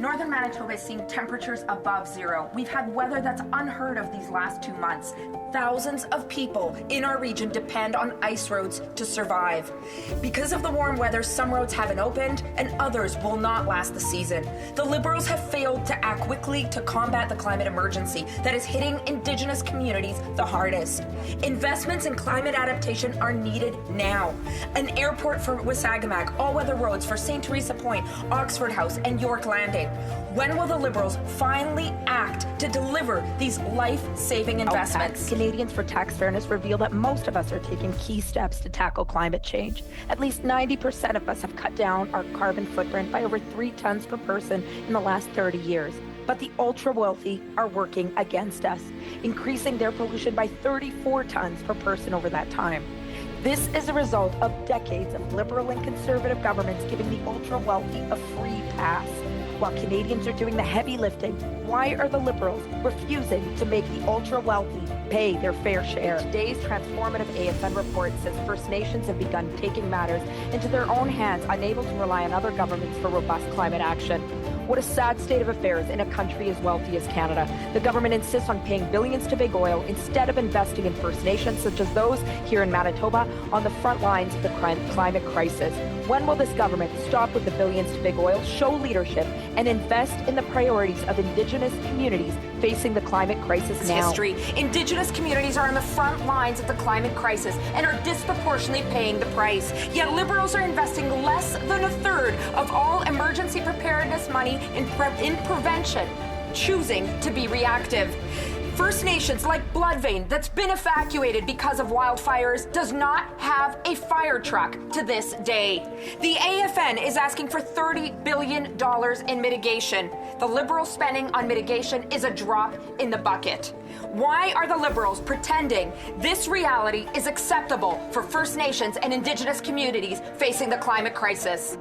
Northern Manitoba is seeing temperatures above zero. We've had weather that's unheard of these last 2 months. Thousands of people in our region depend on ice roads to survive. Because of the warm weather, some roads haven't opened and others will not last the season. The Liberals have failed to act quickly to combat the climate emergency that is hitting Indigenous communities the hardest. Investments in climate adaptation are needed now. An airport for Wasagamag, all-weather roads for St. Teresa Point, Oxford House, and York Landing. When will the Liberals finally act to deliver these life-saving investments? Canadians for Tax Fairness reveal that most of us are taking key steps to tackle climate change. At least 90% of us have cut down our carbon footprint by over 3 tons per person in the last 30 years. But the ultra-wealthy are working against us, increasing their pollution by 34 tons per person over that time. This is a result of decades of Liberal and Conservative governments giving the ultra-wealthy a free pass. While Canadians are doing the heavy lifting, why are the Liberals refusing to make the ultra-wealthy pay their fair share? Today's transformative AFN report says First Nations have begun taking matters into their own hands, unable to rely on other governments for robust climate action. What a sad state of affairs in a country as wealthy as Canada. The government insists on paying billions to big oil instead of investing in First Nations, such as those here in Manitoba, on the front lines of the climate crisis. When will this government stop with the billions to big oil, show leadership, and invest in the priorities of Indigenous communities facing the climate crisis now? History. Indigenous communities are on the front lines of the climate crisis and are disproportionately paying the price. Yet Liberals are investing less than a third of all emergency preparedness money in prevention, choosing to be reactive. First Nations like Bloodvein, that's been evacuated because of wildfires, does not have a fire truck to this day. The AFN is asking for $30 billion in mitigation. The Liberal spending on mitigation is a drop in the bucket. Why are the Liberals pretending this reality is acceptable for First Nations and Indigenous communities facing the climate crisis?